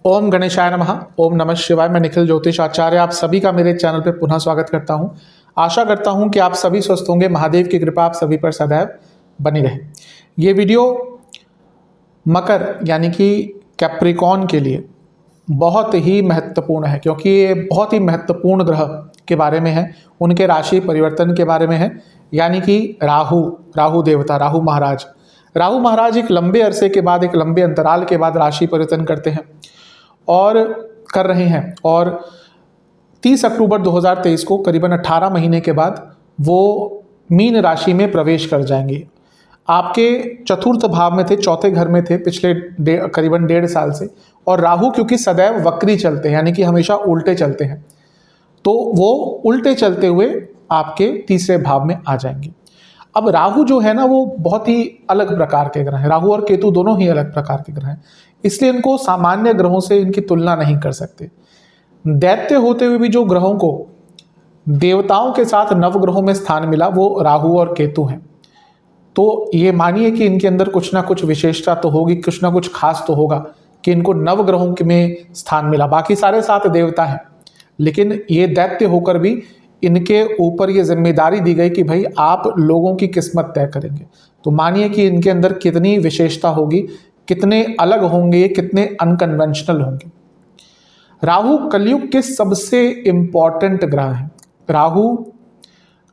ओम गणेशाय नमः। ओम नमः शिवाय। मैं निखिल ज्योतिष आचार्य आप सभी का मेरे चैनल पर पुनः स्वागत करता हूं। आशा करता हूं कि आप सभी स्वस्थ होंगे। महादेव की कृपा आप सभी पर सदैव बनी रहे। ये वीडियो मकर यानी कि कैप्रिकॉन के लिए बहुत ही महत्वपूर्ण है, क्योंकि ये बहुत ही महत्वपूर्ण ग्रह के बारे में है, उनके राशि परिवर्तन के बारे में है। यानी कि राहु देवता, राहु महाराज एक लंबे अरसे के बाद, एक लंबे अंतराल के बाद राशि परिवर्तन करते हैं और कर रहे हैं। और 30 अक्टूबर 2023 को करीबन 18 महीने के बाद वो मीन राशि में प्रवेश कर जाएंगे। आपके चतुर्थ भाव में थे, चौथे घर में थे पिछले करीबन 1.5 साल से। और राहु क्योंकि सदैव वक्री चलते हैं, यानी कि हमेशा उल्टे चलते हैं, तो वो उल्टे चलते हुए आपके तीसरे भाव में आ जाएंगे। अब राहु जो है ना, वो बहुत ही अलग प्रकार के ग्रह हैं। राहु और केतु दोनों ही अलग प्रकार के ग्रह हैं, इसलिए इनको सामान्य ग्रहों से इनकी तुलना नहीं कर सकते। दैत्य होते हुए भी जो ग्रहों को देवताओं के साथ नवग्रहों में स्थान मिला, वो राहु और केतु हैं। तो ये मानिए कि इनके अंदर कुछ ना कुछ विशेषता तो होगी, कुछ ना कुछ खास तो होगा कि इनको नवग्रहों में स्थान मिला। बाकी सारे 7 देवता हैं, लेकिन ये दैत्य होकर भी इनके ऊपर ये जिम्मेदारी दी गई कि भाई आप लोगों की किस्मत तय करेंगे। तो मानिए कि इनके अंदर कितनी विशेषता होगी, कितने अलग होंगे, कितने अनकन्वेंशनल होंगे। राहु कलयुग के सबसे इंपॉर्टेंट ग्रह हैं। राहु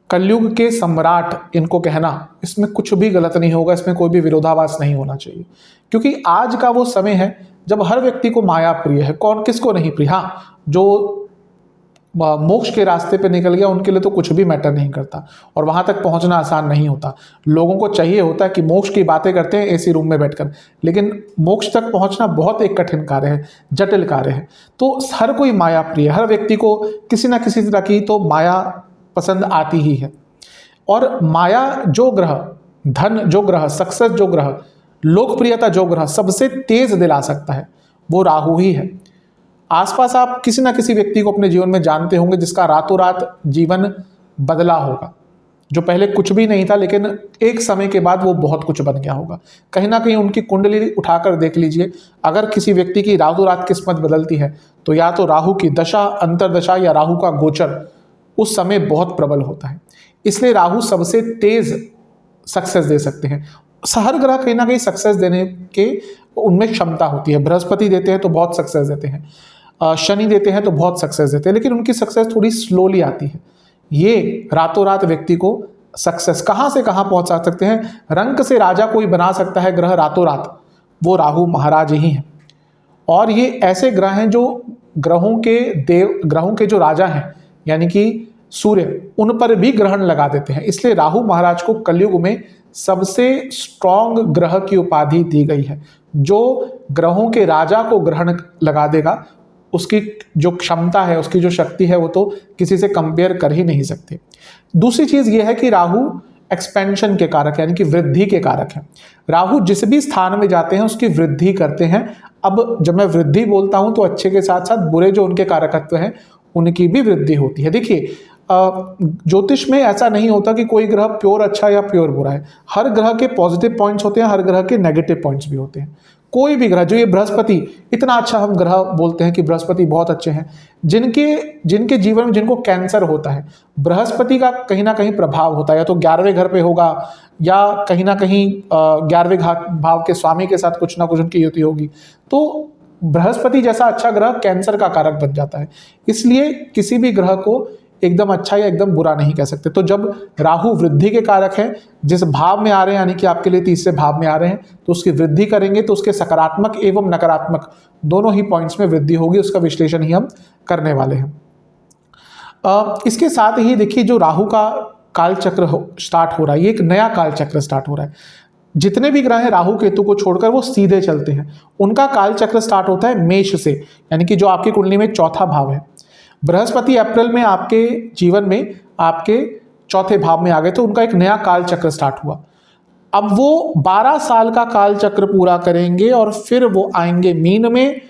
कलयुग के सम्राट इनको कहना, इसमें कुछ भी गलत नहीं होगा, इसमें कोई भी विरोधाभास नहीं होना चाहिए, क्योंकि आज का वो समय है जब हर व्यक्ति को माया प्रिय है। कौन किसको नहीं प्रिय? हाँ, जो मोक्ष के रास्ते पे निकल गया उनके लिए तो कुछ भी मैटर नहीं करता, और वहां तक पहुंचना आसान नहीं होता। लोगों को चाहिए होता है कि मोक्ष की बातें करते हैं एसी रूम में बैठकर, लेकिन मोक्ष तक पहुंचना बहुत एक कठिन कार्य है, जटिल कार्य है। तो हर कोई माया प्रिय, हर व्यक्ति को किसी ना किसी तरह की तो माया पसंद आती ही है। और माया जो ग्रह, धन जो ग्रह, सक्सेस जो ग्रह, लोकप्रियता जो ग्रह सबसे तेज दिला सकता है, वो राहु ही है। आसपास आप किसी ना किसी व्यक्ति को अपने जीवन में जानते होंगे जिसका रातों रात जीवन बदला होगा। जो पहले कुछ भी नहीं था, लेकिन एक समय के बाद वो बहुत कुछ बन गया होगा। कहीं ना कहीं उनकी कुंडली उठाकर देख लीजिए। अगर किसी व्यक्ति की रातों रात किस्मत बदलती है, तो या तो राहु की दशा, अंतरदशा, या राहु का गोचर उस समय बहुत प्रबल होता है। इसलिए राहु सबसे तेज सक्सेस दे सकते हैं। हर ग्रह कहीं ना कहीं सक्सेस देने के उनमें क्षमता होती है। बृहस्पति देते हैं तो बहुत सक्सेस देते हैं, शनि देते हैं तो बहुत सक्सेस देते हैं, लेकिन उनकी सक्सेस थोड़ी स्लोली आती है। ये रातों रात व्यक्ति को सक्सेस कहाँ से कहाँ पहुंचा सकते हैं। रंक से राजा कोई बना सकता है ग्रह रातों रात, वो राहु महाराज ही हैं। और ये ऐसे ग्रह हैं जो ग्रहों के जो राजा हैं, यानी कि सूर्य, उन पर भी ग्रहण लगा देते हैं। इसलिए राहु महाराज को कलयुग में सबसे स्ट्रॉन्ग ग्रह की उपाधि दी गई है। जो ग्रहों के राजा को ग्रहण लगा देगा, उसकी जो क्षमता है, उसकी जो शक्ति है, वो तो किसी से कंपेयर कर ही नहीं सकते। दूसरी चीज ये है कि राहु एक्सपेंशन के कारक, यानी कि वृद्धि के कारक है। राहु जिस भी स्थान में जाते हैं उसकी वृद्धि करते हैं। अब जब मैं वृद्धि बोलता हूं तो अच्छे के साथ साथ बुरे जो उनके कारकत्व हैं उनकी भी वृद्धि होती है। देखिए, ज्योतिष में ऐसा नहीं होता कि कोई ग्रह प्योर अच्छा या प्योर बुरा है। हर ग्रह के पॉजिटिव पॉइंट्स होते हैं, हर ग्रह के नेगेटिव पॉइंट्स भी होते हैं। कोई भी ग्रह, जो ये बृहस्पति, इतना अच्छा हम ग्रह बोलते हैं कि बृहस्पति बहुत अच्छे हैं, जिनके जीवन में जिनको कैंसर होता है, बृहस्पति का कहीं ना कहीं प्रभाव होता है। या तो 11वें घर पे होगा, या कहीं ना कहीं 11वें भाव के स्वामी के साथ कुछ ना कुछ उनकी युति होगी। तो बृहस्पति जैसा अच्छा ग्रह कैंसर का कारक बन जाता है। इसलिए किसी भी ग्रह को एकदम अच्छा या एकदम बुरा नहीं कह सकते। तो जब राहु वृद्धि के कारक है, जिस भाव में आ रहे हैं, यानी कि आपके लिए तीसरे भाव में आ रहे हैं, तो उसकी वृद्धि करेंगे तो उसके सकारात्मक एवं नकारात्मक दोनों ही पॉइंट्स में वृद्धि होगी। उसका विश्लेषण ही हम करने वाले हैं। इसके साथ ही देखिए, जो राहु का काल चक्र स्टार्ट हो रहा है, ये एक नया काल चक्र स्टार्ट हो रहा है। जितने भी ग्रह हैं राहु केतु को छोड़कर वो सीधे चलते हैं। उनका काल चक्र स्टार्ट होता है मेष से, यानी कि जो आपकी कुंडली में चौथा भाव है। बृहस्पति अप्रैल में आपके जीवन में आपके चौथे भाव में आ गए, तो उनका एक नया काल चक्र स्टार्ट हुआ। अब वो 12 साल का काल चक्र पूरा करेंगे और फिर वो आएंगे मीन में।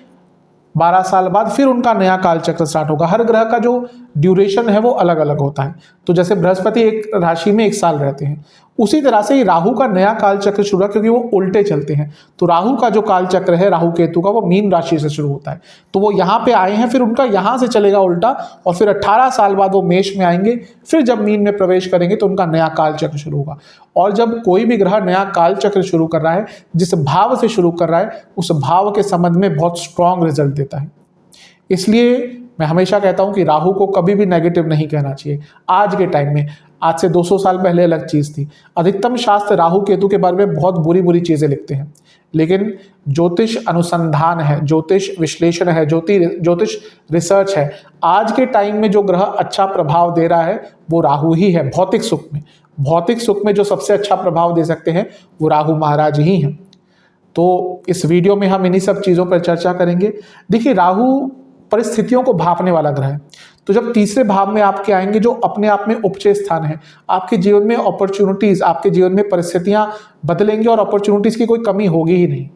12 साल बाद फिर उनका नया काल चक्र स्टार्ट होगा। हर ग्रह का जो ड्यूरेशन है वो अलग अलग होता है। तो जैसे बृहस्पति एक राशि में 1 साल रहते हैं, उसी तरह से ही राहु का नया काल चक्र शुरू है, क्योंकि वो उल्टे चलते हैं। तो राहु का जो काल चक्र है राहु केतु का, वो मीन राशि से शुरू होता है। तो वो यहाँ पे आए हैं, फिर उनका यहाँ से चलेगा उल्टा, और फिर 18 साल बाद वो मेष में आएंगे। फिर जब मीन में प्रवेश करेंगे तो उनका नया काल चक्र शुरू होगा। और जब कोई भी ग्रह नया काल चक्र शुरू कर रहा है, जिस भाव से शुरू कर रहा है, उस भाव के संबंध में बहुत स्ट्रांग रिजल्ट देता है। इसलिए मैं हमेशा कहता हूं कि राहु को कभी भी नेगेटिव नहीं कहना चाहिए। आज के टाइम में, आज से 200 साल पहले अलग चीज थी। अधिकतम शास्त्र राहु केतु के बारे में बहुत बुरी बुरी चीजें लिखते हैं, लेकिन ज्योतिष अनुसंधान है, ज्योतिष विश्लेषण है, ज्योतिष रिसर्च है। आज के टाइम में जो ग्रह अच्छा प्रभाव दे रहा है वो राहु ही है। भौतिक सुख में, भौतिक सुख में जो सबसे अच्छा प्रभाव दे सकते हैं वो राहु महाराज ही हैं। तो इस वीडियो में हम इन्हीं सब चीजों पर चर्चा करेंगे। देखिए, राहु परिस्थितियों को भांपने वाला ग्रह है। तो जब तीसरे भाव में आपके आएंगे, जो अपने आप में उपचय स्थान है, आपके जीवन में अपॉर्चुनिटीज, आपके जीवन में परिस्थितियां बदलेंगी और अपॉर्चुनिटीज की कोई कमी होगी ही नहीं।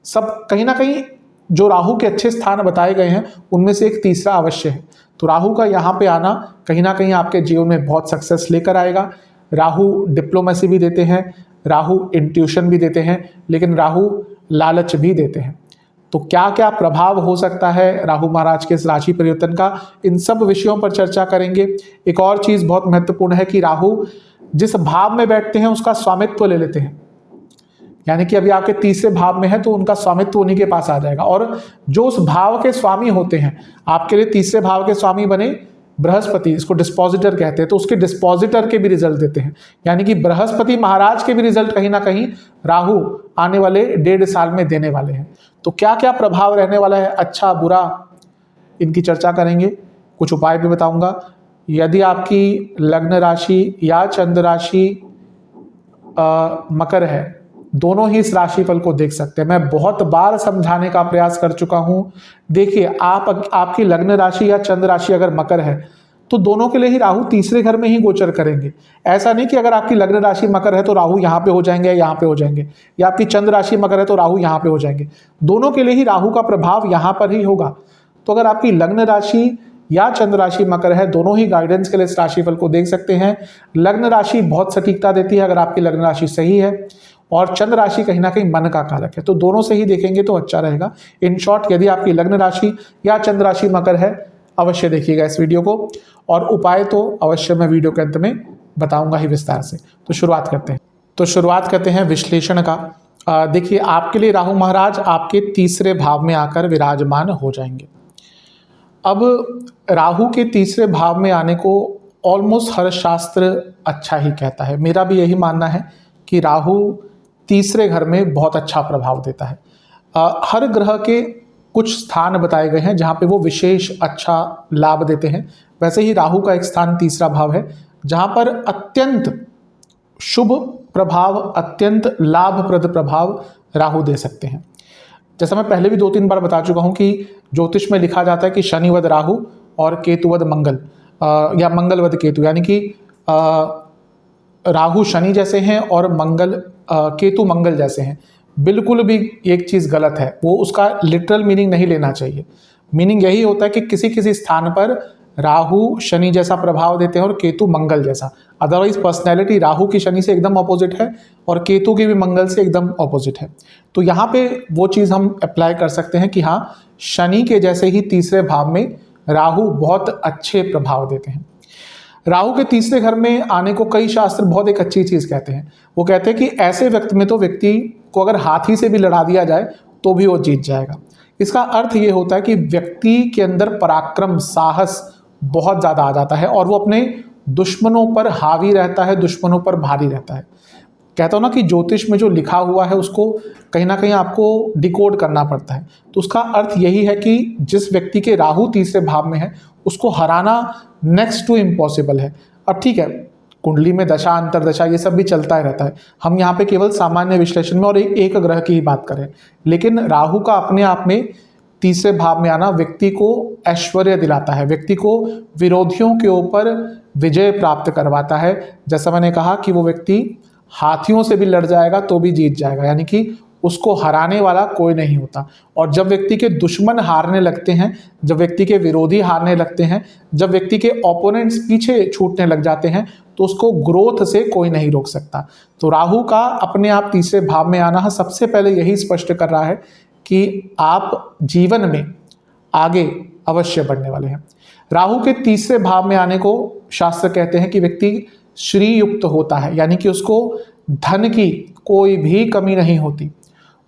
सब कहीं ना कहीं जो राहु के अच्छे स्थान बताए गए हैं उनमें से एक तीसरा अवश्य है। तो राहु का यहाँ पे आना कहीं ना कहीं आपके जीवन में बहुत सक्सेस लेकर आएगा। राहु डिप्लोमेसी भी देते हैं, राहु इंट्यूशन भी देते हैं, लेकिन राहु लालच भी देते हैं। तो क्या क्या प्रभाव हो सकता है राहु महाराज के इस राशि परिवर्तन का, इन सब विषयों पर चर्चा करेंगे। एक और चीज बहुत महत्वपूर्ण है कि राहु जिस भाव में बैठते हैं उसका स्वामित्व ले लेते हैं। यानी कि अभी आपके तीसरे भाव में है तो उनका स्वामित्व उन्हीं के पास आ जाएगा। और जो उस भाव के स्वामी होते हैं, आपके लिए तीसरे भाव के स्वामी बने बृहस्पति, इसको डिस्पोजिटर कहते हैं, तो उसके डिस्पोजिटर के भी रिजल्ट देते हैं। यानी कि बृहस्पति महाराज के भी रिजल्ट कहीं ना कहीं राहु आने वाले 1.5 साल में देने वाले हैं। तो क्या क्या प्रभाव रहने वाला है, अच्छा बुरा, इनकी चर्चा करेंगे। कुछ उपाय भी बताऊंगा। यदि आपकी लग्न राशि या चंद्र राशि मकर है, दोनों ही इस राशिफल को देख सकते हैं। मैं बहुत बार समझाने का प्रयास कर चुका हूं। देखिए, आपकी लग्न राशि या चंद्र राशि अगर मकर है तो दोनों के लिए ही राहु तीसरे घर में ही गोचर करेंगे। ऐसा नहीं कि अगर आपकी लग्न राशि मकर है तो राहु यहाँ पे हो जाएंगे या यहाँ पे हो जाएंगे, या आपकी चंद्र राशि मकर है तो राहु यहाँ पे हो जाएंगे। दोनों के लिए ही राहु का प्रभाव यहाँ पर ही होगा। तो अगर आपकी लग्न राशि या चंद्र राशि मकर है, दोनों ही गाइडेंस के लिए इस राशिफल को देख सकते हैं। लग्न राशि बहुत सटीकता देती है अगर आपकी लग्न राशि सही है, और चंद्र राशि कहीं ना कहीं मन का कारक है, तो दोनों से ही देखेंगे तो अच्छा रहेगा। इन शॉर्ट, यदि आपकी लग्न राशि या चंद्र राशि मकर है, अवश्य देखिएगा इस वीडियो को, और उपाय तो अवश्य मैं वीडियो के अंत में बताऊंगा ही विस्तार से। तो शुरुआत करते हैं विश्लेषण का। देखिए, आपके लिए राहु महाराज आपके तीसरे भाव में आकर विराजमान हो जाएंगे। अब राहु के तीसरे भाव में आने को ऑलमोस्ट हर शास्त्र अच्छा ही कहता है। मेरा भी यही मानना है कि राहु तीसरे घर में बहुत अच्छा प्रभाव देता है। हर ग्रह के कुछ स्थान बताए गए हैं जहाँ पे वो विशेष अच्छा लाभ देते हैं। वैसे ही राहु का एक स्थान तीसरा भाव है जहाँ पर अत्यंत शुभ प्रभाव, अत्यंत लाभप्रद प्रभाव राहु दे सकते हैं। जैसा मैं पहले भी 2-3 बार बता चुका हूँ कि ज्योतिष में लिखा जाता है कि शनिवद राहु और केतुवद मंगल, या मंगलवद केतु, यानी कि राहु शनि जैसे हैं और केतु मंगल जैसे हैं। बिल्कुल भी एक चीज़ गलत है, वो उसका लिटरल मीनिंग नहीं लेना चाहिए। मीनिंग यही होता है कि किसी किसी स्थान पर राहु शनि जैसा प्रभाव देते हैं और केतु मंगल जैसा। अदरवाइज पर्सनैलिटी राहु की शनि से एकदम ऑपोजिट है और केतु की भी मंगल से एकदम ऑपोजिट है। तो यहाँ पे वो चीज़ हम अप्लाई कर सकते हैं कि हाँ, शनि के जैसे ही तीसरे भाव में राहु बहुत अच्छे प्रभाव देते हैं। राहु के तीसरे घर में आने को कई शास्त्र बहुत एक अच्छी चीज़ कहते हैं। वो कहते हैं कि ऐसे व्यक्ति में तो व्यक्ति को अगर हाथी से भी लड़ा दिया जाए तो भी वो जीत जाएगा। इसका अर्थ ये होता है कि व्यक्ति के अंदर पराक्रम, साहस बहुत ज़्यादा आ जाता है और वो अपने दुश्मनों पर हावी रहता है, दुश्मनों पर भारी रहता है। कहता हूँ ना कि ज्योतिष में जो लिखा हुआ है उसको कहीं ना कहीं आपको डिकोड करना पड़ता है। तो उसका अर्थ यही है कि जिस व्यक्ति के राहु तीसरे भाव में है उसको हराना नेक्स्ट टू इम्पॉसिबल है। अब ठीक है, कुंडली में दशा, अंतरदशा, ये सब भी चलता ही रहता है। हम यहाँ पे केवल सामान्य विश्लेषण में और एक ग्रह की ही बात करें, लेकिन राहु का अपने आप में तीसरे भाव में आना व्यक्ति को ऐश्वर्य दिलाता है, व्यक्ति को विरोधियों के ऊपर विजय प्राप्त करवाता है। जैसा मैंने कहा कि वो व्यक्ति हाथियों से भी लड़ जाएगा तो भी जीत जाएगा, यानी कि उसको हराने वाला कोई नहीं होता। और जब व्यक्ति के दुश्मन हारने लगते हैं, जब व्यक्ति के विरोधी हारने लगते हैं, जब व्यक्ति के ओपोनेंट्स पीछे छूटने लग जाते हैं, तो उसको ग्रोथ से कोई नहीं रोक सकता। तो राहु का अपने आप तीसरे भाव में आना सबसे पहले यही स्पष्ट कर रहा है कि आप जीवन में आगे अवश्य बढ़ने वाले हैं। राहु के तीसरे भाव में आने को शास्त्र कहते हैं कि व्यक्ति श्री युक्त होता है, यानी कि उसको धन की कोई भी कमी नहीं होती,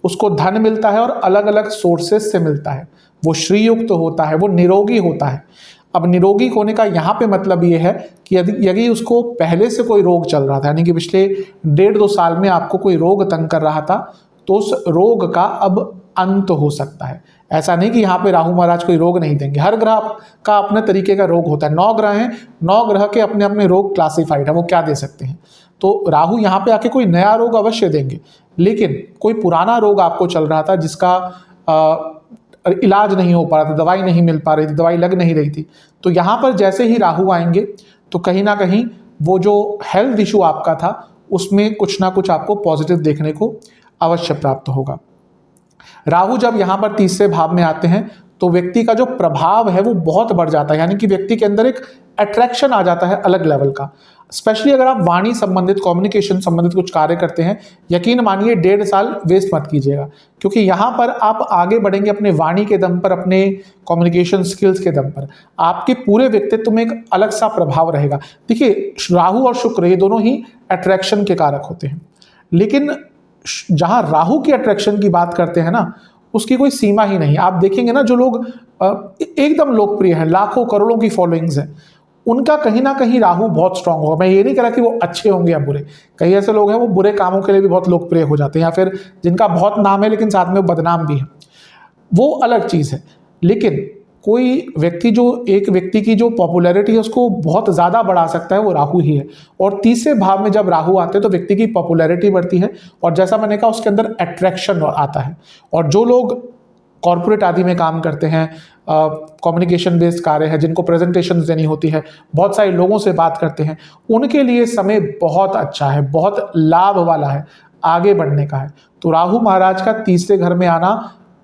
उसको धन मिलता है और अलग अलग सोर्सेस से मिलता है, वो श्री युक्त होता है, वो निरोगी होता है। अब निरोगी होने का यहाँ पे मतलब ये है कि यदि उसको पहले से कोई रोग चल रहा था, यानी कि पिछले 1.5-2 साल में आपको कोई रोग तंग कर रहा था, तो उस रोग का अब अंत हो सकता है। ऐसा नहीं कि यहाँ पे राहु महाराज कोई रोग नहीं देंगे, हर ग्रह का अपने तरीके का रोग होता है। 9 ग्रह हैं, 9 ग्रह के अपने अपने रोग क्लासिफाइड है, वो क्या दे सकते हैं। तो राहु यहाँ पे आके कोई नया रोग अवश्य देंगे, लेकिन कोई पुराना रोग आपको चल रहा था जिसका इलाज नहीं हो पा रहा था, दवाई नहीं मिल पा रही थी, दवाई लग नहीं रही थी, तो यहाँ पर जैसे ही राहु आएंगे तो कहीं ना कहीं वो जो हेल्थ इशू आपका था उसमें कुछ ना कुछ आपको पॉजिटिव देखने को अवश्य प्राप्त होगा। राहु जब यहाँ पर तीसरे भाव में आते हैं तो व्यक्ति का जो प्रभाव है वो बहुत बढ़ जाता है, यानी कि व्यक्ति के अंदर एक अट्रैक्शन आ जाता है अलग लेवल का। स्पेशली अगर आप वाणी संबंधित, कम्युनिकेशन संबंधित कुछ कार्य करते हैं, यकीन मानिए 1.5 साल वेस्ट मत कीजिएगा, क्योंकि यहाँ पर आप आगे बढ़ेंगे अपने वाणी के दम पर, अपने कम्युनिकेशन स्किल्स के दम पर। आपके पूरे व्यक्तित्व में एक अलग सा प्रभाव रहेगा। देखिए, राहु और शुक्र ये दोनों ही अट्रैक्शन के कारक होते हैं, लेकिन जहां राहु की अट्रैक्शन की बात करते हैं ना, उसकी कोई सीमा ही नहीं। आप देखेंगे ना, जो लोग एकदम लोकप्रिय हैं, लाखों करोड़ों की फॉलोइंग्स है, उनका कहीं ना कहीं राहु बहुत स्ट्रांग होगा। मैं ये नहीं कह रहा कि वो अच्छे होंगे या बुरे, कई ऐसे लोग हैं वो बुरे कामों के लिए भी बहुत लोकप्रिय हो जाते हैं, या फिर जिनका बहुत नाम है लेकिन साथ में वो बदनाम भी है, वो अलग चीज है। लेकिन कोई व्यक्ति जो एक व्यक्ति की जो पॉपुलैरिटी है उसको बहुत ज़्यादा बढ़ा सकता है, वो राहु ही है। और तीसरे भाव में जब राहु आते हैं तो व्यक्ति की पॉपुलैरिटी बढ़ती है, और जैसा मैंने कहा उसके अंदर अट्रैक्शन आता है। और जो लोग कॉर्पोरेट आदि में काम करते हैं, कम्युनिकेशन बेस्ड कार्य है, जिनको प्रेजेंटेशन देनी होती है, बहुत सारे लोगों से बात करते हैं, उनके लिए समय बहुत अच्छा है, बहुत लाभ वाला है, आगे बढ़ने का है। तो राहु महाराज का तीसरे घर में आना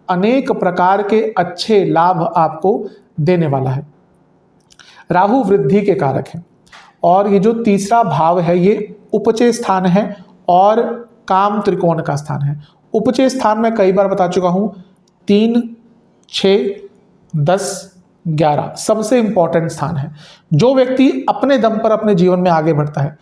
अनेक प्रकार के अच्छे लाभ आपको देने वाला है। राहु वृद्धि के कारक है, और ये जो तीसरा भाव है ये उपचय स्थान है और काम त्रिकोण का स्थान है। उपचय स्थान में कई बार बता चुका हूं, 3, 6, 10, 11 सबसे इंपॉर्टेंट स्थान है। जो व्यक्ति अपने दम पर अपने जीवन में आगे बढ़ता है,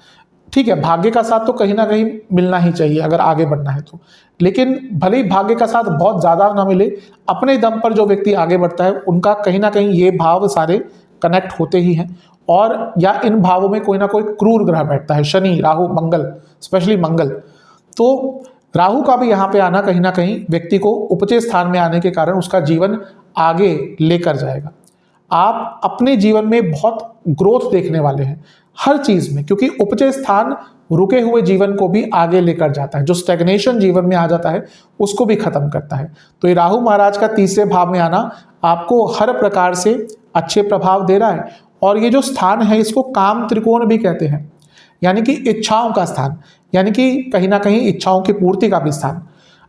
ठीक है, भाग्य का साथ तो कहीं ना कहीं मिलना ही चाहिए अगर आगे बढ़ना है तो, लेकिन भले ही भाग्य का साथ बहुत ज़्यादा ना मिले, अपने दम पर जो व्यक्ति आगे बढ़ता है उनका कहीं ना कहीं ये भाव सारे कनेक्ट होते ही हैं। और या इन भावों में कोई ना कोई क्रूर ग्रह बैठता है, शनि, राहु, मंगल, स्पेशली मंगल। तो राहु का भी यहाँ पे आना कहीं ना कहीं व्यक्ति को उपचय स्थान में आने के कारण उसका जीवन आगे लेकर जाएगा। आप अपने जीवन में बहुत ग्रोथ देखने वाले हैं हर चीज में, क्योंकि उपचय स्थान रुके हुए जीवन को भी आगे लेकर जाता है, जो स्टैग्नेशन जीवन में आ जाता है उसको भी खत्म करता है। तो ये राहु महाराज का तीसरे भाव में आना आपको हर प्रकार से अच्छे प्रभाव दे रहा है। और ये जो स्थान है इसको काम त्रिकोण भी कहते हैं, यानी कि इच्छाओं का स्थान, यानी कि कहीं ना कहीं इच्छाओं की पूर्ति का भी स्थान।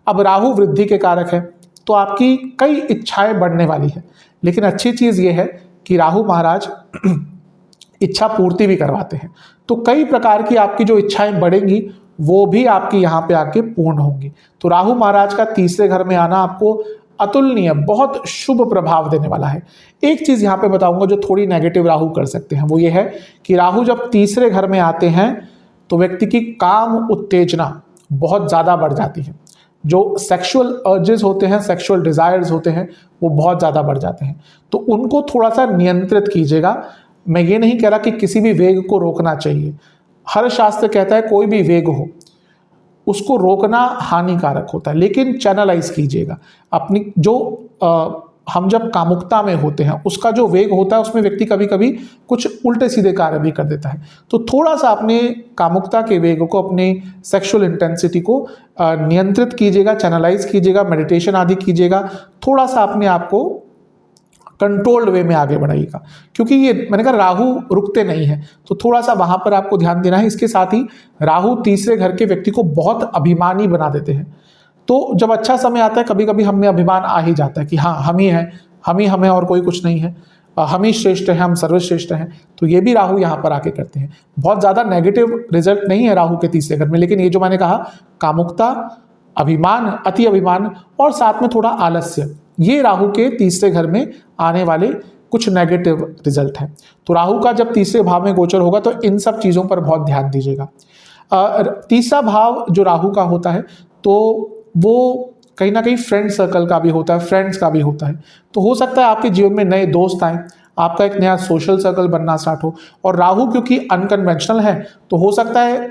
अब राहु वृद्धि के कारक है, तो आपकी कई इच्छाएं बढ़ने वाली है, लेकिन अच्छी चीज ये है कि राहु महाराज इच्छा पूर्ति भी करवाते हैं। तो कई प्रकार की आपकी जो इच्छाएं बढ़ेंगी वो भी आपकी यहाँ पे आके पूर्ण होंगी। तो राहु महाराज का तीसरे घर में आना आपको अतुलनीय, बहुत शुभ प्रभाव देने वाला है। एक चीज यहाँ पे बताऊंगा जो थोड़ी नेगेटिव राहु कर सकते हैं, वो ये है कि राहु जब तीसरे घर में आते हैं तो व्यक्ति की काम उत्तेजना बहुत ज्यादा बढ़ जाती है। जो सेक्सुअल अर्जेस होते हैं, सेक्सुअल डिजायर्स होते हैं, वो बहुत ज़्यादा बढ़ जाते हैं। तो उनको थोड़ा सा नियंत्रित कीजिएगा। मैं ये नहीं कह रहा कि किसी भी वेग को रोकना चाहिए, हर शास्त्र कहता है कोई भी वेग हो उसको रोकना हानिकारक होता है, लेकिन चैनलाइज कीजिएगा अपनी जो हम जब कामुकता में होते हैं उसका जो वेग होता है उसमें व्यक्ति कभी कभी कुछ उल्टे सीधे कार्य भी कर देता है। तो थोड़ा सा अपने कामुकता के वेग को, अपनी सेक्सुअल इंटेंसिटी को नियंत्रित कीजिएगा, चैनलाइज कीजिएगा, मेडिटेशन आदि कीजिएगा, थोड़ा सा अपने आप को कंट्रोल्ड वे में आगे बढ़ाइएगा, क्योंकि ये मैंने कहा राहु रुकते नहीं है, तो थोड़ा सा वहां पर आपको ध्यान देना है। इसके साथ ही राहु तीसरे घर के व्यक्ति को बहुत अभिमानी बना देते हैं। तो जब अच्छा समय आता है कभी कभी हम में अभिमान आ ही जाता है कि हाँ हम ही हैं, हम हैं और कोई कुछ नहीं है, हम ही श्रेष्ठ हैं, हम सर्वश्रेष्ठ हैं। तो ये भी राहु यहाँ पर आके करते हैं। बहुत ज़्यादा नेगेटिव रिजल्ट नहीं है राहु के तीसरे घर में, लेकिन ये जो मैंने कहा कामुकता, अभिमान, अति अभिमान और साथ में थोड़ा आलस्य, ये राहु के तीसरे घर में आने वाले कुछ नेगेटिव रिजल्ट है। तो राहु का जब तीसरे भाव में गोचर होगा तो इन सब चीज़ों पर बहुत ध्यान दीजिएगा। तीसरा भाव जो राहु का होता है तो वो कहीं ना कहीं फ्रेंड सर्कल का भी होता है, फ्रेंड्स का भी होता है। तो हो सकता है आपके जीवन में नए दोस्त आए, आपका एक नया सोशल सर्कल बनना स्टार्ट हो। और राहु क्योंकि अनकन्वेंशनल है तो हो सकता है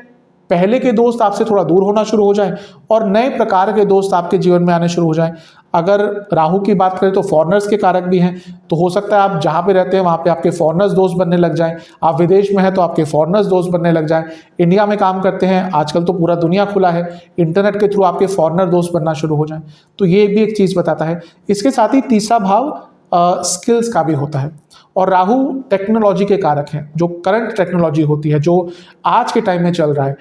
पहले के दोस्त आपसे थोड़ा दूर होना शुरू हो जाए और नए प्रकार के दोस्त आपके जीवन में आने शुरू हो जाएं। अगर राहु की बात करें तो फॉरेनर्स के कारक भी हैं, तो हो सकता है आप जहाँ पे रहते हैं वहाँ पे आपके फॉरेनर्स दोस्त बनने लग जाएं। आप विदेश में हैं तो आपके फॉरेनर्स दोस्त बनने लग जाएं। इंडिया में काम करते हैं, आजकल तो पूरा दुनिया खुला है, इंटरनेट के थ्रू आपके फॉरेनर दोस्त बनना शुरू हो जाएं। तो ये भी एक चीज़ बताता है। इसके साथ ही तीसरा भाव स्किल्स का भी होता है और राहु टेक्नोलॉजी के कारक हैं। जो करंट टेक्नोलॉजी होती है, जो आज के टाइम में चल रहा है,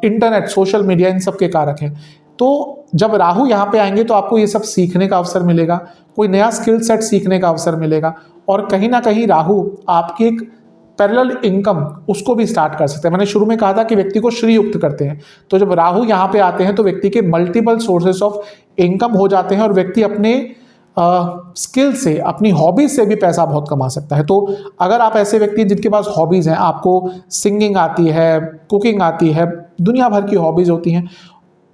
इंटरनेट, सोशल मीडिया, इन सब के कारक हैं। तो जब राहु यहाँ पे आएंगे तो आपको ये सब सीखने का अवसर मिलेगा, कोई नया स्किल सेट सीखने का अवसर मिलेगा और कहीं ना कहीं राहु आपकी एक पैरेलल इनकम उसको भी स्टार्ट कर सकते हैं। मैंने शुरू में कहा था कि व्यक्ति को श्रीयुक्त करते हैं, तो जब राहु यहाँ पे आते हैं तो व्यक्ति के मल्टीपल सोर्सेस ऑफ इनकम हो जाते हैं और व्यक्ति अपने स्किल से, अपनी हॉबीज से भी पैसा बहुत कमा सकता है। तो अगर आप ऐसे व्यक्ति हैं जिनके पास हॉबीज हैं, आपको सिंगिंग आती है, कुकिंग आती है, दुनिया भर की हॉबीज होती हैं,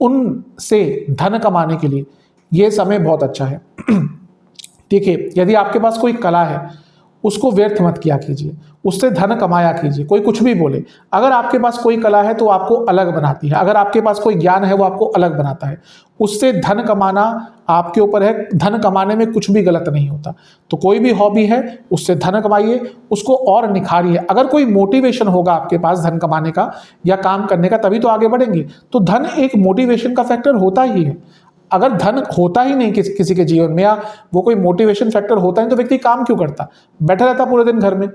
उनसे धन कमाने के लिए ये समय बहुत अच्छा है। देखिए, यदि आपके पास कोई कला है उसको व्यर्थ मत किया कीजिए, उससे धन कमाया कीजिए। कोई कुछ भी बोले, अगर आपके पास कोई कला है तो आपको अलग बनाती है, अगर आपके पास कोई ज्ञान है वो आपको अलग बनाता है। उससे धन कमाना आपके ऊपर है, धन कमाने में कुछ भी गलत नहीं होता। तो कोई भी हॉबी है उससे धन कमाइए, उसको और निखारिए। अगर कोई मोटिवेशन होगा आपके पास धन कमाने का या काम करने का, तभी तो आगे बढ़ेंगे। तो धन एक मोटिवेशन का फैक्टर होता ही है। अगर धन होता ही नहीं किसी के जीवन में, या वो कोई मोटिवेशन फैक्टर होता है, तो व्यक्ति काम क्यों करता, बैठा रहता पूरे दिन घर में।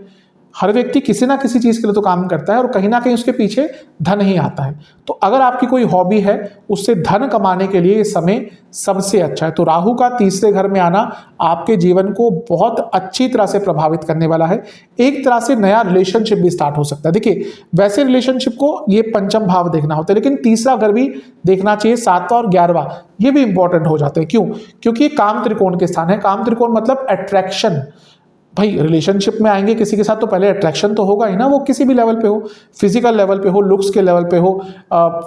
हर व्यक्ति किसी ना किसी चीज़ के लिए तो काम करता है और कहीं ना कहीं उसके पीछे धन ही आता है। तो अगर आपकी कोई हॉबी है, उससे धन कमाने के लिए ये समय सबसे अच्छा है। तो राहु का तीसरे घर में आना आपके जीवन को बहुत अच्छी तरह से प्रभावित करने वाला है। एक तरह से नया रिलेशनशिप भी स्टार्ट हो सकता है। देखिए, वैसे रिलेशनशिप को ये पंचम भाव देखना होता है, लेकिन तीसरा घर भी देखना चाहिए, 7वां और 11वां, ये भी इंपॉर्टेंट हो जाते हैं। क्यों? क्योंकि ये काम त्रिकोण के स्थान है। काम त्रिकोण मतलब अट्रैक्शन। भाई, रिलेशनशिप में आएंगे किसी के साथ तो पहले अट्रैक्शन तो होगा ही ना, वो किसी भी लेवल पे हो, फिजिकल लेवल पे हो, लुक्स के लेवल पे हो,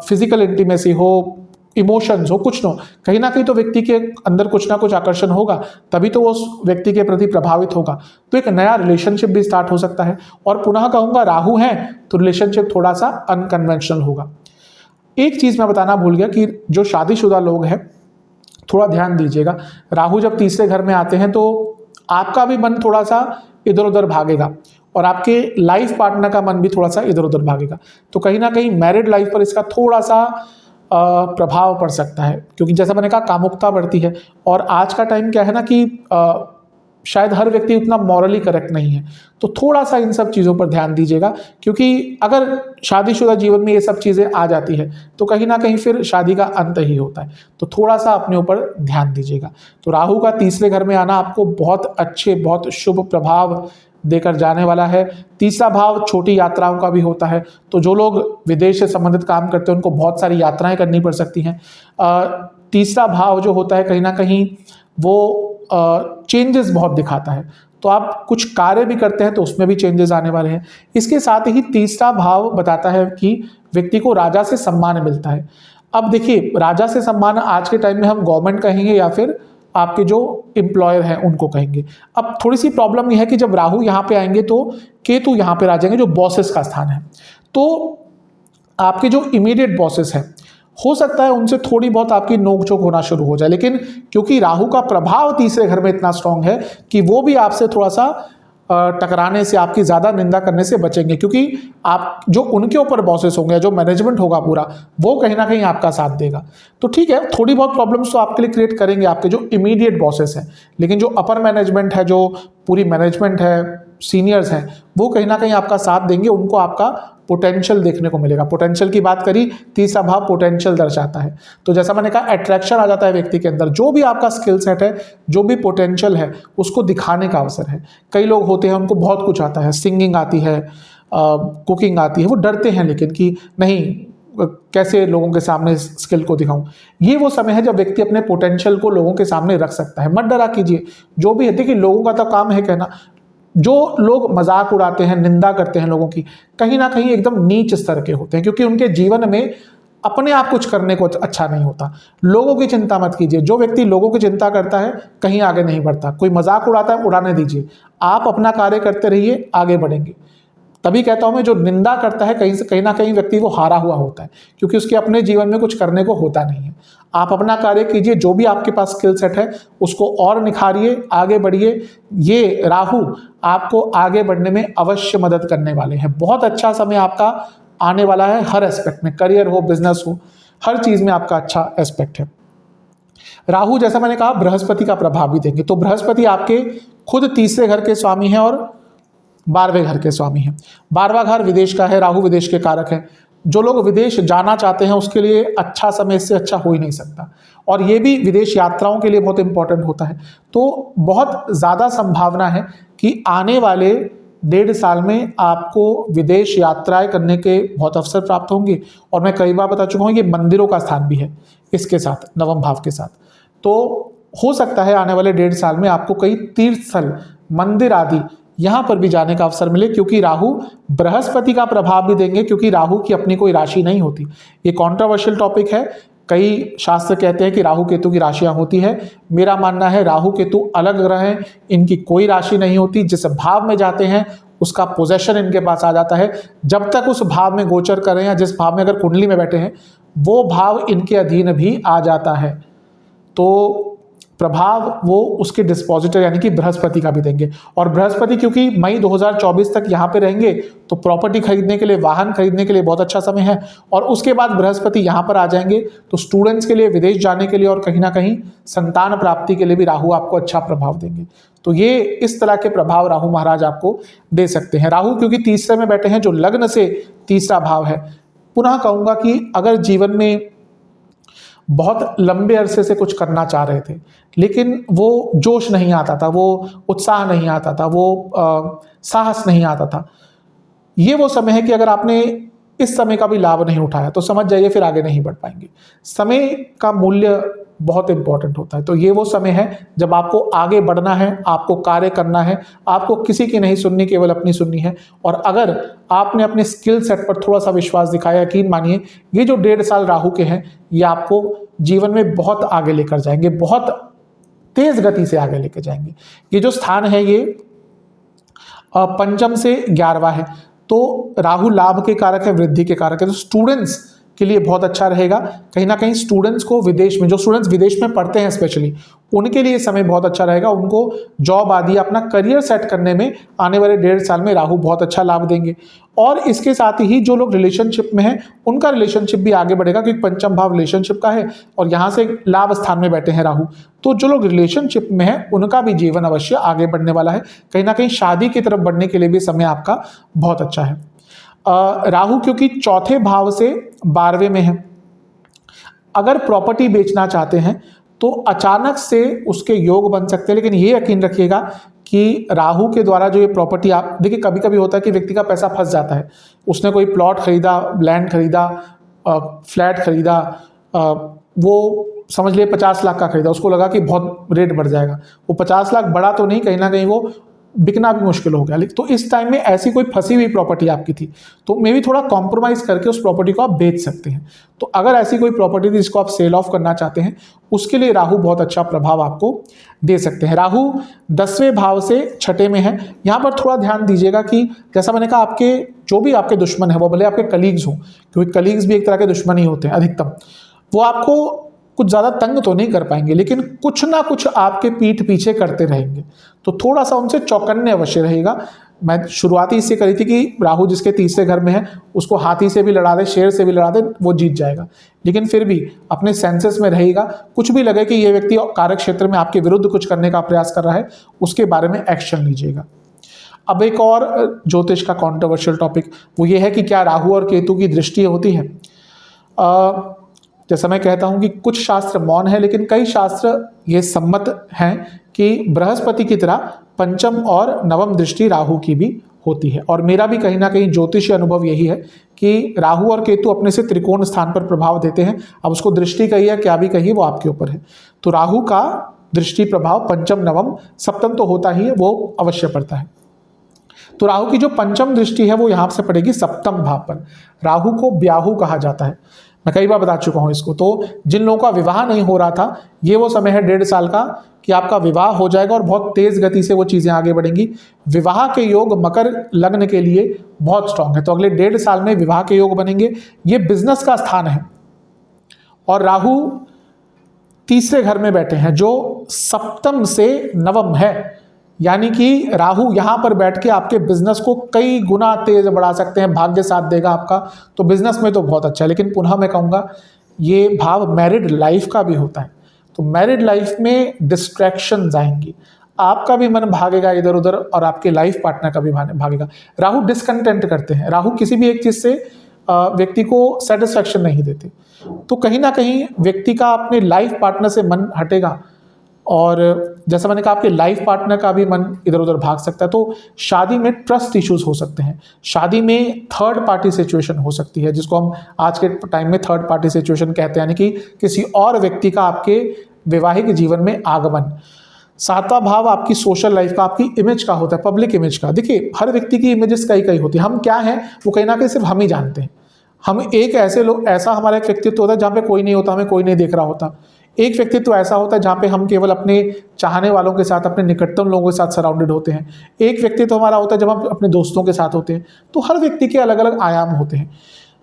फिजिकल इंटीमेसी हो, इमोशंस हो, कुछ न कहीं ना कहीं तो व्यक्ति के अंदर कुछ ना कुछ आकर्षण होगा, तभी तो वो उस व्यक्ति के प्रति प्रभावित होगा। तो एक नया रिलेशनशिप भी स्टार्ट हो सकता है। और पुनः कहूँगा, राहु है तो रिलेशनशिप थोड़ा सा अनकन्वेंशनल होगा। एक चीज़ मैं बताना भूल गया कि जो शादीशुदा लोग हैं थोड़ा ध्यान दीजिएगा। राहु जब तीसरे घर में आते हैं तो आपका भी मन थोड़ा सा इधर उधर भागेगा और आपके लाइफ पार्टनर का मन भी थोड़ा सा इधर उधर भागेगा। तो कहीं ना कहीं मैरिड लाइफ पर इसका थोड़ा सा प्रभाव पड़ सकता है, क्योंकि जैसा मैंने कहा कामुकता बढ़ती है। और आज का टाइम क्या है ना कि शायद हर व्यक्ति उतना मॉरली करेक्ट नहीं है, तो थोड़ा सा इन सब चीज़ों पर ध्यान दीजिएगा। क्योंकि अगर शादीशुदा जीवन में ये सब चीज़ें आ जाती है तो कहीं ना कहीं फिर शादी का अंत ही होता है। तो थोड़ा सा अपने ऊपर ध्यान दीजिएगा। तो राहु का तीसरे घर में आना आपको बहुत अच्छे, बहुत शुभ प्रभाव देकर जाने वाला है। तीसरा भाव छोटी यात्राओं का भी होता है, तो जो लोग विदेश से संबंधित काम करते हैं उनको बहुत सारी यात्राएं करनी पड़ सकती हैं। तीसरा भाव जो होता है कहीं ना कहीं वो चेंजेस बहुत दिखाता है, तो आप कुछ कार्य भी करते हैं तो उसमें भी चेंजेस आने वाले हैं। इसके साथ ही तीसरा भाव बताता है कि व्यक्ति को राजा से सम्मान मिलता है। अब देखिए, राजा से सम्मान आज के टाइम में हम गवर्नमेंट कहेंगे या फिर आपके जो एम्प्लॉयर हैं उनको कहेंगे। अब थोड़ी सी प्रॉब्लम यह है कि जब राहु यहाँ पे आएंगे तो केतु यहाँ पे आ जाएंगे, जो बॉसेस का स्थान है। तो आपके जो इमीडिएट बॉसेस हैं, हो सकता है उनसे थोड़ी बहुत आपकी नोकझोंक होना शुरू हो जाए, लेकिन क्योंकि राहु का प्रभाव तीसरे घर में इतना स्ट्रांग है कि वो भी आपसे थोड़ा सा टकराने से, आपकी ज़्यादा निंदा करने से बचेंगे। क्योंकि आप जो उनके ऊपर बॉसेस होंगे, जो मैनेजमेंट होगा पूरा, वो कहीं ना कहीं आपका साथ देगा। तो ठीक है, थोड़ी बहुत प्रॉब्लम्स तो आपके लिए क्रिएट करेंगे आपके जो इमीडिएट बॉसेस हैं, लेकिन जो अपर मैनेजमेंट है, जो पूरी मैनेजमेंट है, सीनियर्स हैं, वो कहीं ना कहीं आपका साथ देंगे। उनको आपका पोटेंशियल देखने को मिलेगा। पोटेंशियल की बात करी, तीसरा भाव पोटेंशियल दर्शाता है। तो जैसा मैंने कहा, अट्रैक्शन आ जाता है व्यक्ति के अंदर, जो भी आपका स्किल सेट है, जो भी पोटेंशियल है, उसको दिखाने का अवसर है। कई लोग होते हैं उनको बहुत कुछ आता है, सिंगिंग आती है, कुकिंग आती है, वो डरते हैं लेकिन कि नहीं कैसे लोगों के सामने स्किल को दिखाऊं। ये वो समय है जब व्यक्ति अपने पोटेंशियल को लोगों के सामने रख सकता है। मत डरा कीजिए, जो भी है। देखिए, लोगों का तो काम है कहना, जो लोग मजाक उड़ाते हैं, निंदा करते हैं लोगों की, कहीं ना कहीं एकदम नीच स्तर के होते हैं, क्योंकि उनके जीवन में अपने आप कुछ करने को अच्छा नहीं होता। लोगों की चिंता मत कीजिए। जो व्यक्ति लोगों की चिंता करता है कहीं आगे नहीं बढ़ता। कोई मजाक उड़ाता है, उड़ाने दीजिए, आप अपना कार्य करते रहिए, आगे बढ़ेंगे। तभी कहता हूं मैं, जो निंदा करता है कहीं ना कहीं व्यक्ति वो हारा हुआ होता है, क्योंकि उसके अपने जीवन में कुछ करने को होता नहीं है। आप अपना कार्य कीजिए, जो भी आपके पास स्किल सेट है उसको और निखारिए, आगे बढ़िए। ये राहु आपको आगे बढ़ने में अवश्य मदद करने वाले हैं। बहुत अच्छा समय आपका आने वाला है, हर एस्पेक्ट में, करियर हो, बिजनेस हो, हर चीज में आपका अच्छा एस्पेक्ट है। राहु, जैसा मैंने कहा, बृहस्पति का प्रभाव भी देंगे। तो बृहस्पति आपके खुद तीसरे घर के स्वामी हैं और 12वें घर के स्वामी हैं। 12वां घर विदेश का है, राहु विदेश के कारक है। जो लोग विदेश जाना चाहते हैं उसके लिए अच्छा समय इससे अच्छा हो ही नहीं सकता, और ये भी विदेश यात्राओं के लिए बहुत इंपॉर्टेंट होता है। तो बहुत ज़्यादा संभावना है कि आने वाले 1.5 साल में आपको विदेश यात्राएं करने के बहुत अवसर प्राप्त होंगे। और मैं कई बार बता चुका हूँ, ये मंदिरों का स्थान भी है इसके साथ, नवम भाव के साथ। तो हो सकता है आने वाले 1.5 साल में आपको कई तीर्थ स्थल, मंदिर आदि यहां पर भी जाने का अवसर मिले, क्योंकि राहु बृहस्पति का प्रभाव भी देंगे, क्योंकि राहु की अपनी कोई राशि नहीं होती। ये कंट्रोवर्शियल टॉपिक है। कई शास्त्र कहते हैं कि राहु केतु की राशियां होती है। मेरा मानना है राहु केतु अलग ग्रह हैं, इनकी कोई राशि नहीं होती। जिस भाव में जाते हैं उसका पोजेशन इनके पास आ जाता है। जब तक उस भाव में गोचर करें या जिस भाव में अगर कुंडली में बैठे हैं, वो भाव इनके अधीन भी आ जाता है। तो प्रभाव वो उसके डिस्पोजिटर यानी कि बृहस्पति का भी देंगे। और बृहस्पति क्योंकि मई 2024 तक यहाँ पे रहेंगे, तो प्रॉपर्टी खरीदने के लिए, वाहन खरीदने के लिए बहुत अच्छा समय है। और उसके बाद बृहस्पति यहाँ पर आ जाएंगे, तो स्टूडेंट्स के लिए, विदेश जाने के लिए और कहीं ना कहीं संतान प्राप्ति के लिए भी राहु आपको अच्छा प्रभाव देंगे। तो ये इस तरह के प्रभाव राहु महाराज आपको दे सकते हैं। राहु क्योंकि तीसरे में बैठे हैं, जो लग्न से तीसरा भाव है। पुनः कहूँगा कि अगर जीवन में बहुत लंबे अरसे से कुछ करना चाह रहे थे, लेकिन वो जोश नहीं आता था, वो उत्साह नहीं आता था, वो साहस नहीं आता था, ये वो समय है कि अगर आपने इस समय का भी लाभ नहीं उठाया तो समझ जाइए फिर आगे नहीं बढ़ पाएंगे। समय का मूल्य बहुत इंपॉर्टेंट होता है। तो ये वो समय है जब आपको आगे बढ़ना है, आपको कार्य करना है, आपको किसी की नहीं सुननी, केवल अपनी सुननी है। और अगर आपने अपने स्किल सेट पर थोड़ा सा विश्वास दिखाया, यकीन मानिए ये जो 1.5 साल राहु के हैं, ये आपको जीवन में बहुत आगे लेकर जाएंगे, बहुत तेज गति से आगे लेकर जाएंगे। ये जो स्थान है ये पंचम से 11वां है, तो राहु लाभ के कारक है, वृद्धि के कारक है। तो स्टूडेंट्स के लिए बहुत अच्छा रहेगा। कहीं ना कहीं स्टूडेंट्स को विदेश में, जो स्टूडेंट्स विदेश में पढ़ते हैं स्पेशली, उनके लिए समय बहुत अच्छा रहेगा। उनको जॉब आदि, अपना करियर सेट करने में आने वाले 1.5 साल में राहु बहुत अच्छा लाभ देंगे। और इसके साथ ही जो लोग रिलेशनशिप में हैं, उनका रिलेशनशिप भी आगे बढ़ेगा, क्योंकि पंचम भाव रिलेशनशिप का है और यहाँ से लाभ स्थान में बैठे हैं राहु। तो जो लोग रिलेशनशिप में हैं उनका भी जीवन अवश्य आगे बढ़ने वाला है। कहीं ना कहीं शादी की तरफ बढ़ने के लिए भी समय आपका बहुत अच्छा है। राहु क्योंकि चौथे भाव से 12वें में है, अगर प्रॉपर्टी बेचना चाहते हैं तो अचानक से उसके योग बन सकते हैं। लेकिन ये यकीन रखिएगा कि राहु के द्वारा जो ये प्रॉपर्टी, आप देखिए कभी कभी होता है कि व्यक्ति का पैसा फंस जाता है। उसने कोई प्लॉट खरीदा, लैंड खरीदा, फ्लैट खरीदा, वो समझ लिए 50 लाख का खरीदा, उसको लगा कि बहुत रेट बढ़ जाएगा। वो 50 लाख बढ़ा तो नहीं, कहीं ना कहीं वो बिकना भी मुश्किल हो गया। तो इस टाइम में ऐसी कोई फंसी हुई प्रॉपर्टी आपकी थी, तो मे भी थोड़ा कॉम्प्रोमाइज करके उस प्रॉपर्टी को आप बेच सकते हैं। तो अगर ऐसी कोई प्रॉपर्टी थी जिसको आप सेल ऑफ करना चाहते हैं, उसके लिए राहु बहुत अच्छा प्रभाव आपको दे सकते हैं। राहु 10वें भाव से 6ठे में है। यहाँ पर थोड़ा ध्यान दीजिएगा कि जैसा मैंने कहा, आपके जो भी आपके दुश्मन है, वो भले आपके कलीग्स हों, क्योंकि कलीग्स भी एक तरह के दुश्मन ही होते हैं अधिकतम, वो आपको कुछ ज़्यादा तंग तो नहीं कर पाएंगे, लेकिन कुछ ना कुछ आपके पीठ पीछे करते रहेंगे। तो थोड़ा सा उनसे चौकन्ने अवश्य रहेगा। मैं शुरुआती इससे करी थी कि राहु जिसके तीसरे घर में है, उसको हाथी से भी लड़ा दे, शेर से भी लड़ा दे, वो जीत जाएगा। लेकिन फिर भी अपने सेंसेस में रहेगा। कुछ भी लगे कि ये व्यक्ति कार्य क्षेत्र में आपके विरुद्ध कुछ करने का प्रयास कर रहा है, उसके बारे में एक्शन लीजिएगा। अब एक और ज्योतिष का कंट्रोवर्शियल टॉपिक वो ये है कि क्या राहु और केतु की दृष्टि होती है। जैसा मैं कहता हूं कि कुछ शास्त्र मौन है, लेकिन कई शास्त्र ये सम्मत हैं कि बृहस्पति की तरह पंचम और नवम दृष्टि राहु की भी होती है। और मेरा भी कहीं ना कहीं ज्योतिषीय अनुभव यही है कि राहु और केतु अपने से त्रिकोण स्थान पर प्रभाव देते हैं। अब उसको दृष्टि कहिए क्या भी कहिए वो आपके ऊपर है। तो राहु का दृष्टि प्रभाव पंचम नवम सप्तम तो होता ही है, वो अवश्य पड़ता है। तो राहु की जो पंचम दृष्टि है वो यहां से पड़ेगी सप्तम भाव पर। राहु को ब्याहु कहा जाता है, मैं कई बार बता चुका हूं इसको। तो जिन लोगों का विवाह नहीं हो रहा था, ये वो समय है 1.5 साल का कि आपका विवाह हो जाएगा और बहुत तेज गति से वो चीजें आगे बढ़ेंगी। विवाह के योग मकर लग्न के लिए बहुत स्ट्रांग है, तो अगले 1.5 साल में विवाह के योग बनेंगे। ये बिजनेस का स्थान है और राहु तीसरे घर में बैठे हैं जो सप्तम से नवम है, यानी कि राहु यहां पर बैठ के आपके बिजनेस को कई गुना तेज बढ़ा सकते हैं, भाग्य साथ देगा आपका। तो बिजनेस में तो बहुत अच्छा है, लेकिन पुनः मैं कहूंगा ये भाव मैरिड लाइफ का भी होता है। तो मैरिड लाइफ में डिस्ट्रैक्शंस आएंगी, आपका भी मन भागेगा इधर उधर और आपके लाइफ पार्टनर का भी भागेगा। राहु डिसकंटेंट करते हैं, राहु किसी भी एक चीज से व्यक्ति को सेटिस्फैक्शन नहीं देते। तो कहीं ना कहीं व्यक्ति का अपने लाइफ पार्टनर से मन हटेगा और जैसा मैंने कहा आपके लाइफ पार्टनर का भी मन इधर उधर भाग सकता है। तो शादी में ट्रस्ट इश्यूज हो सकते हैं, शादी में थर्ड पार्टी सिचुएशन हो सकती है, जिसको हम आज के टाइम में थर्ड पार्टी सिचुएशन कहते हैं, यानी कि किसी और व्यक्ति का आपके वैवाहिक जीवन में आगमन। 7वां भाव आपकी सोशल लाइफ का, आपकी इमेज का होता है, पब्लिक इमेज का। देखिए हर व्यक्ति की इमेजेस कई कई होती है, हम क्या हैं वो कहीं ना कहीं सिर्फ हम ही जानते हैं। हम एक ऐसे लोग, ऐसा हमारा एक व्यक्तित्व होता है जहाँ पे कोई नहीं होता, हमें कोई नहीं देख रहा होता। एक व्यक्तित्व ऐसा होता है जहाँ पे हम केवल अपने चाहने वालों के साथ, अपने निकटतम लोगों के साथ सराउंडेड होते हैं। एक व्यक्तित्व हमारा होता है जब हम अपने दोस्तों के साथ होते हैं। तो हर व्यक्ति के अलग अलग आयाम होते हैं।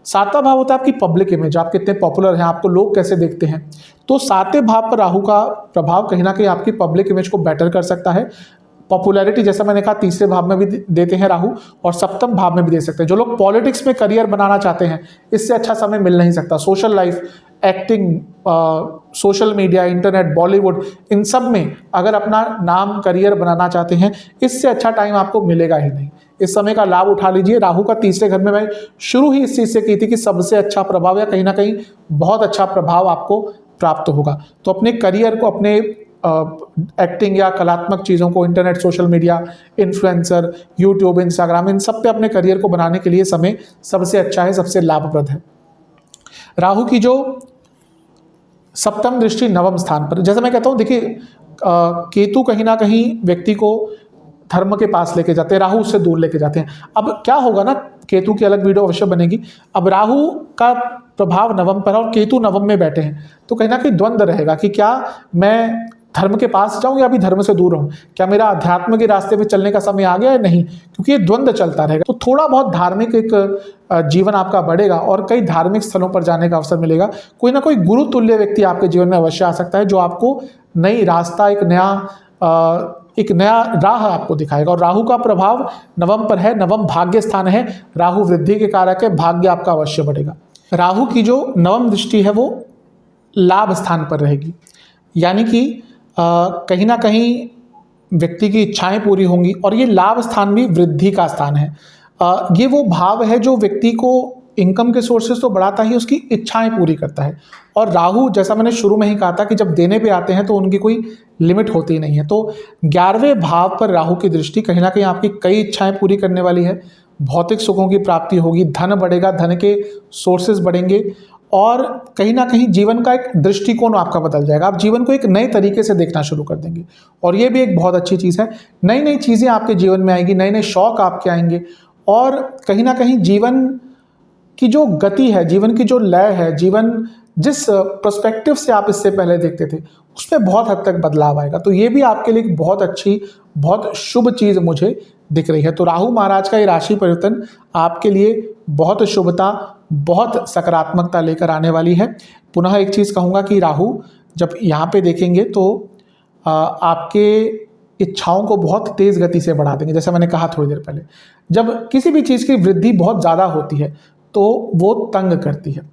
7वां भाव होता है आपकी पब्लिक इमेज, आप कितने पॉपुलर हैं, आपको लोग कैसे देखते हैं। तो 7वें भाव पर राहु का प्रभाव कहीं ना कहीं आपकी पब्लिक इमेज को बेटर कर सकता है। पॉपुलैरिटी जैसा मैंने कहा तीसरे भाव में भी देते हैं राहु और सप्तम भाव में भी दे सकते हैं। जो लोग पॉलिटिक्स में करियर बनाना चाहते हैं, इससे अच्छा समय मिल नहीं सकता। Social life, acting, social media, internet, Bollywood, इन सब में अगर अपना नाम करियर बनाना चाहते हैं, इससे अच्छा टाइम आपको मिलेगा ही नहीं। इस समय का लाभ उठा लीजिए। राहु का तीसरे घर में मैं शुरू ही इस चीज से की थी कि सबसे अच्छा प्रभाव या कहीं ना कहीं बहुत अच्छा प्रभाव आपको प्राप्त होगा। तो अपने करियर को, अपने एक्टिंग या कलात्मक चीज़ों को, internet, social media, influencer, YouTube, Instagram, इन सब पे अपने करियर को बनाने के लिए समय सबसे अच्छा है, सबसे लाभप्रद है। राहु की जो सप्तम दृष्टि नवम स्थान पर, जैसा मैं कहता हूँ, देखिए केतु कहीं ना कहीं व्यक्ति को धर्म के पास लेके जाते हैं, राहु उससे दूर लेके जाते हैं। अब क्या होगा ना, केतु की अलग वीडियो अवश्य बनेगी। अब राहु का प्रभाव नवम पर और केतु नवम में बैठे हैं, तो कहीं ना कहीं द्वंद्व रहेगा कि क्या मैं धर्म के पास जाऊं या अभी धर्म से दूर रहूं, क्या मेरा अध्यात्म के रास्ते पे चलने का समय आ गया है, नहीं, क्योंकि ये द्वंद्व चलता रहेगा। तो थोड़ा बहुत धार्मिक एक जीवन आपका बढ़ेगा और कई धार्मिक स्थलों पर जाने का अवसर मिलेगा। कोई ना कोई गुरु तुल्य व्यक्ति आपके जीवन में अवश्य आ सकता है, जो आपको नई रास्ता, एक नया राह आपको दिखाएगा। और राहु का प्रभाव नवम पर है, नवम भाग्य स्थान है, राहु वृद्धि के कारक है, भाग्य आपका अवश्य बढ़ेगा। राहु की जो नवम दृष्टि है वो लाभ स्थान पर रहेगी, यानी कि कहीं ना कहीं व्यक्ति की इच्छाएं पूरी होंगी। और ये लाभ स्थान भी वृद्धि का स्थान है। ये वो भाव है जो व्यक्ति को इनकम के सोर्सेज तो बढ़ाता ही, उसकी इच्छाएं पूरी करता है। और राहु, जैसा मैंने शुरू में ही कहा था कि जब देने पे आते हैं तो उनकी कोई लिमिट होती नहीं है। तो 11वें भाव पर राहु की दृष्टि कहीं ना कहीं आपकी कई इच्छाएं पूरी करने वाली है। भौतिक सुखों की प्राप्ति होगी, धन बढ़ेगा, धन के सोर्सेज बढ़ेंगे और कहीं ना कहीं जीवन का एक दृष्टिकोण आपका बदल जाएगा। आप जीवन को एक नए तरीके से देखना शुरू कर देंगे और ये भी एक बहुत अच्छी चीज़ है। नई नई चीज़ें आपके जीवन में आएंगी, नए नए शौक आपके आएंगे और कहीं ना कहीं जीवन की जो गति है, जीवन की जो लय है, जीवन जिस पर्सपेक्टिव से आप इससे पहले देखते थे उसमें बहुत हद तक बदलाव आएगा। तो ये भी आपके लिए एक बहुत अच्छी, बहुत शुभ चीज़ मुझे दिख रही है। तो राहु महाराज का ये राशि परिवर्तन आपके लिए बहुत शुभता, बहुत सकारात्मकता लेकर आने वाली है। पुनः एक चीज़ कहूँगा कि राहु जब यहाँ पे देखेंगे तो आपके इच्छाओं को बहुत तेज़ गति से बढ़ा देंगे। जैसे मैंने कहा थोड़ी देर पहले, जब किसी भी चीज़ की वृद्धि बहुत ज़्यादा होती है तो वो तंग करती है।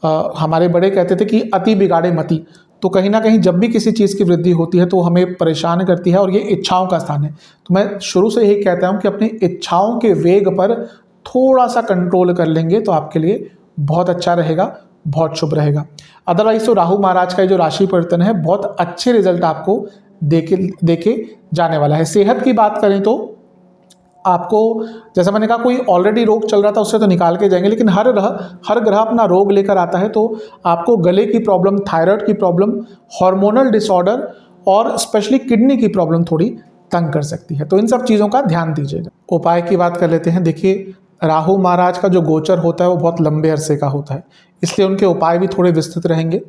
हमारे बड़े कहते थे कि अति बिगाड़े मति। तो कहीं ना कहीं जब भी किसी चीज़ की वृद्धि होती है तो हमें परेशान करती है, और ये इच्छाओं का स्थान है। तो मैं शुरू से यही कहता हूँ कि अपनी इच्छाओं के वेग पर थोड़ा सा कंट्रोल कर लेंगे तो आपके लिए बहुत अच्छा रहेगा, बहुत शुभ रहेगा। अदरवाइज तो राहु महाराज का जो राशि परिवर्तन है बहुत अच्छे रिजल्ट आपको देके जाने वाला है। सेहत की बात करें तो आपको, जैसा मैंने कहा, कोई ऑलरेडी रोग चल रहा था उससे तो निकाल के जाएंगे, लेकिन हर ग्रह अपना रोग लेकर आता है। तो आपको गले की प्रॉब्लम, थायराइड की प्रॉब्लम, हार्मोनल डिसऑर्डर और स्पेशली किडनी की प्रॉब्लम थोड़ी तंग कर सकती है। तो इन सब चीज़ों का ध्यान दीजिएगा। उपाय की बात कर लेते हैं। देखिए, राहु महाराज का जो गोचर होता है वो बहुत लंबे अरसे का होता है, इसलिए उनके उपाय भी थोड़े विस्तृत रहेंगे।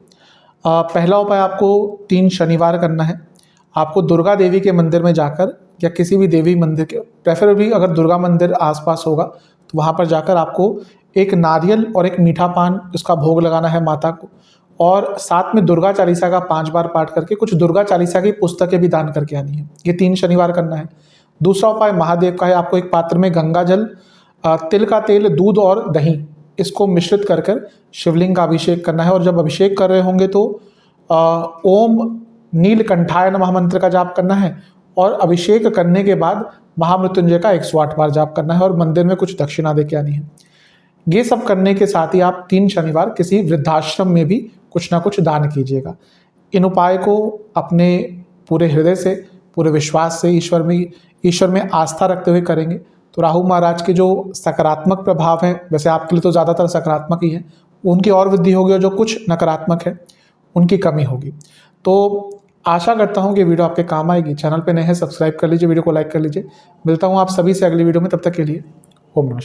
पहला उपाय आपको 3 शनिवार करना है। आपको दुर्गा देवी के मंदिर में जाकर, या किसी भी देवी मंदिर के, प्रेफरेबली अगर दुर्गा मंदिर आसपास होगा तो वहाँ पर जाकर आपको एक नारियल और एक मीठा पान, उसका भोग लगाना है माता को, और साथ में दुर्गा चालीसा का 5 बार पाठ करके कुछ दुर्गा चालीसा की पुस्तकें भी दान करके आनी है। ये 3 शनिवार करना है। दूसरा उपाय महादेव का है। आपको एक पात्र में गंगा जल, तिल का तेल, दूध और दही, इसको मिश्रित कर कर शिवलिंग का अभिषेक करना है। और जब अभिषेक कर रहे होंगे तो ओम नीलकंठाय नमः मंत्र का जाप करना है, और अभिषेक करने के बाद महामृत्युंजय का 108 बार जाप करना है, और मंदिर में कुछ दक्षिणा देके आनी है। ये सब करने के साथ ही आप 3 शनिवार किसी वृद्धाश्रम में भी कुछ ना कुछ दान कीजिएगा। इन उपाय को अपने पूरे हृदय से, पूरे विश्वास से, ईश्वर में आस्था रखते हुए करेंगे तो राहु महाराज के जो सकारात्मक प्रभाव हैं, वैसे आपके लिए तो ज़्यादातर सकारात्मक ही है, उनकी और वृद्धि होगी, और जो कुछ नकारात्मक है उनकी कमी होगी। तो आशा करता हूँ कि वीडियो आपके काम आएगी। चैनल पे नए हैं, सब्सक्राइब कर लीजिए, वीडियो को लाइक कर लीजिए। मिलता हूँ आप सभी से अगली वीडियो में, तब तक के लिए ओम नमः।